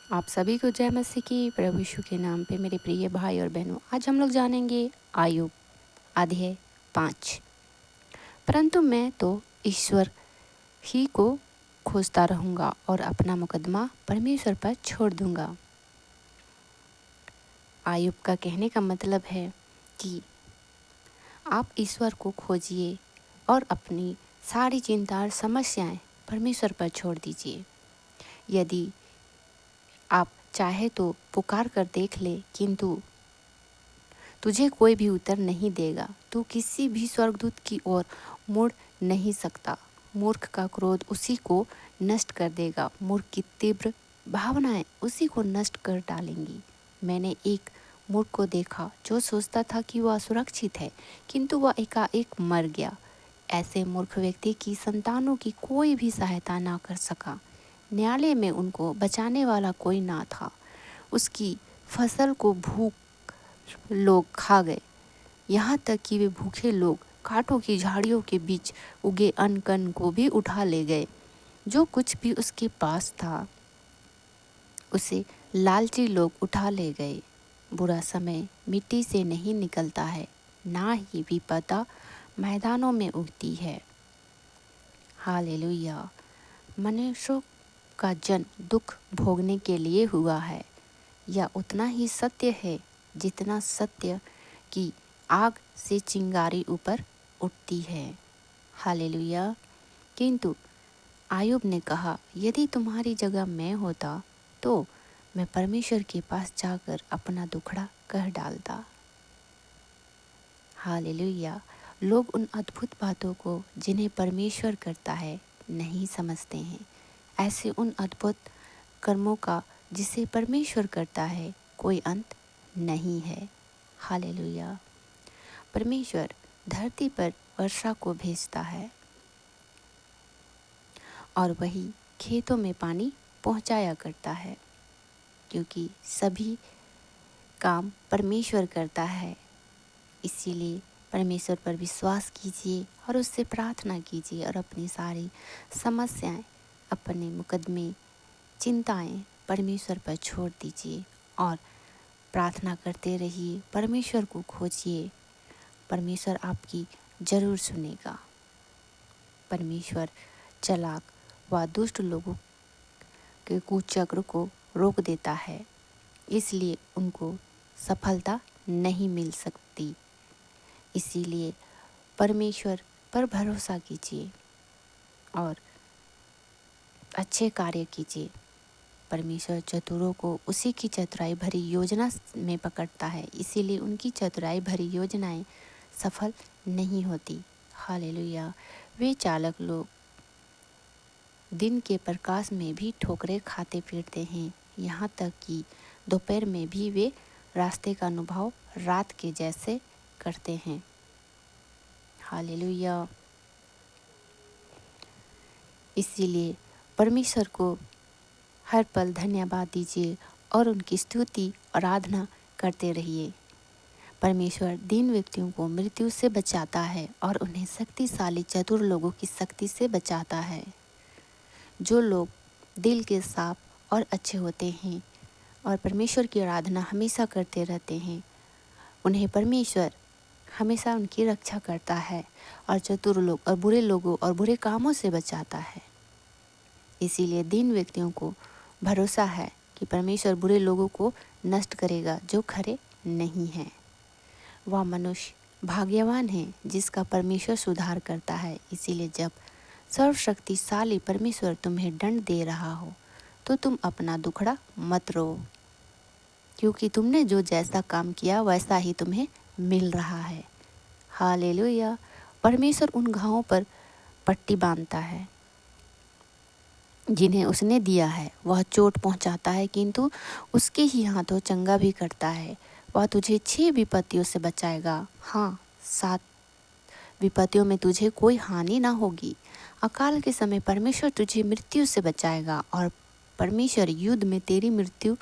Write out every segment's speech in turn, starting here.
आप सभी को जय मसीह की। प्रभु यीशु के नाम पे मेरे प्रिय भाई और बहनों, आज हम लोग जानेंगे आयुब अध्याय 5। परंतु मैं तो ईश्वर ही को खोजता रहूंगा और अपना मुकदमा परमेश्वर पर छोड़ दूंगा। आयुब का कहने का मतलब है कि आप ईश्वर को खोजिए और अपनी सारी चिंता और समस्याएं परमेश्वर पर छोड़ दीजिए। यदि आप चाहे तो पुकार कर देख ले, किंतु तुझे कोई भी उत्तर नहीं देगा। तू किसी भी स्वर्गदूत की ओर मुड़ नहीं सकता। मूर्ख का क्रोध उसी को नष्ट कर देगा। मूर्ख की तीव्र भावनाएं उसी को नष्ट कर डालेंगी। मैंने एक मूर्ख को देखा जो सोचता था कि वह सुरक्षित है, किंतु वह एकाएक मर गया। ऐसे मूर्ख व्यक्ति की संतानों की कोई भी सहायता ना कर सका। न्यायालय में उनको बचाने वाला कोई ना था। उसकी फसल को भूख लोग खा गए, यहाँ तक कि वे भूखे लोग कांटों की झाड़ियों के बीच उगे अन्न कन्न को भी उठा ले गए। जो कुछ भी उसके पास था उसे लालची लोग उठा ले गए। बुरा समय मिट्टी से नहीं निकलता है, ना ही विपदा मैदानों में उगती है। हालेलुया। मनुष्यों का जन्म दुख भोगने के लिए हुआ है। यह उतना ही सत्य है जितना सत्य कि आग से चिंगारी ऊपर उठती है। हालेलुया। किंतु आयुब ने कहा, यदि तुम्हारी जगह मैं होता तो मैं परमेश्वर के पास जाकर अपना दुखड़ा कह डालता। हालेलुया। लोग उन अद्भुत बातों को जिन्हें परमेश्वर करता है नहीं समझते हैं। ऐसे उन अद्भुत कर्मों का जिसे परमेश्वर करता है कोई अंत नहीं है। हालेलुया। परमेश्वर धरती पर वर्षा को भेजता है और वही खेतों में पानी पहुंचाया करता है, क्योंकि सभी काम परमेश्वर करता है। इसीलिए परमेश्वर पर विश्वास कीजिए और उससे प्रार्थना कीजिए और अपनी सारी समस्याएं, अपने मुकदमे, चिंताएं परमेश्वर पर छोड़ दीजिए और प्रार्थना करते रहिए। परमेश्वर को खोजिए, परमेश्वर आपकी जरूर सुनेगा। परमेश्वर चालाक व दुष्ट लोगों के कुचक्र को रोक देता है, इसलिए उनको सफलता नहीं मिल सकती। इसीलिए परमेश्वर पर भरोसा कीजिए और अच्छे कार्य कीजिए। परमेश्वर चतुरों को उसी की चतुराई भरी योजना में पकड़ता है, इसीलिए उनकी चतुराई भरी योजनाएं सफल नहीं होती। हालेलुया। वे चालक लोग दिन के प्रकाश में भी ठोकरें खाते फिरते हैं, यहाँ तक कि दोपहर में भी वे रास्ते का अनुभव रात के जैसे करते हैं। हालेलुया। इसीलिए परमेश्वर को हर पल धन्यवाद दीजिए और उनकी स्तुति आराधना करते रहिए। परमेश्वर दीन व्यक्तियों को मृत्यु से बचाता है और उन्हें शक्तिशाली चतुर लोगों की शक्ति से बचाता है। जो लोग दिल के साफ और अच्छे होते हैं और परमेश्वर की आराधना हमेशा करते रहते हैं, उन्हें परमेश्वर हमेशा उनकी रक्षा करता है और चतुर लोग और बुरे लोगों और बुरे कामों से बचाता है। इसीलिए दीन व्यक्तियों को भरोसा है कि परमेश्वर बुरे लोगों को नष्ट करेगा जो खरे नहीं हैं। वह मनुष्य भाग्यवान है जिसका परमेश्वर सुधार करता है। इसीलिए जब सर्वशक्तिशाली परमेश्वर तुम्हें दंड दे रहा हो तो तुम अपना दुखड़ा मत रो, क्योंकि तुमने जो जैसा काम किया वैसा ही तुम्हें मिल रहा है। हालेलुया। परमेश्वर उन घावों पर पट्टी बांधता है जिन्हें उसने दिया है। वह चोट पहुंचाता है, किंतु उसके ही हाथों चंगा भी करता है। वह तुझे 6 विपत्तियों से बचाएगा, हाँ 7 विपत्तियों में तुझे कोई हानि ना होगी। अकाल के समय परमेश्वर तुझे मृत्यु से बचाएगा और परमेश्वर युद्ध में तेरी मृत्यु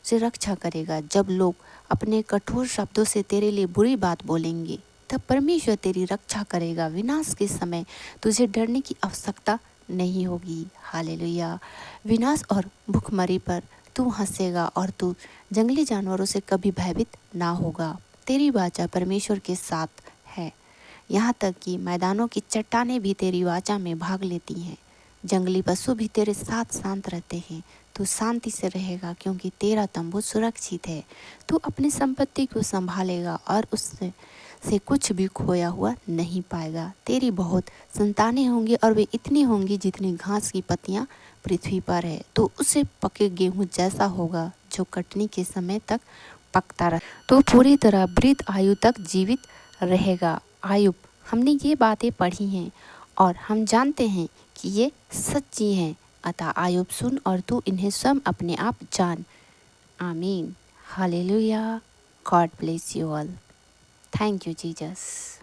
से रक्षा करेगा। जब लोग अपने कठोर शब्दों से तेरे लिए बुरी बात बोलेंगे, तब परमेश्वर तेरी रक्षा करेगा। विनाश के समय तुझे डरने की आवश्यकता नहीं होगी। हालेलुया। विनाश और भूखमरी पर तू हंसेगा और तू जंगली जानवरों से कभी भयभीत ना होगा। तेरी वाचा परमेश्वर के साथ है, यहाँ तक कि मैदानों की चट्टानें भी तेरी वाचा में भाग लेती हैं। जंगली पशु भी तेरे साथ शांत रहते हैं। तू शांति से रहेगा क्योंकि तेरा तंबू सुरक्षित है। तू अपनी संपत्ति को संभालेगा और उससे कुछ भी खोया हुआ नहीं पाएगा। तेरी बहुत संतानें होंगी और वे इतनी होंगी जितनी घास की पत्तियां पृथ्वी पर है। तो उसे पके गेहूं जैसा होगा जो कटनी के समय तक पकता रहे। तो पूरी तरह वृद्ध आयु तक जीवित रहेगा। आयुब, हमने ये बातें पढ़ी हैं और हम जानते हैं कि ये सच्ची हैं। अतः आयुब सुन और तू इन्हें स्वयं अपने आप जान। आमीन। Hallelujah. God bless you all. Thank you Jesus.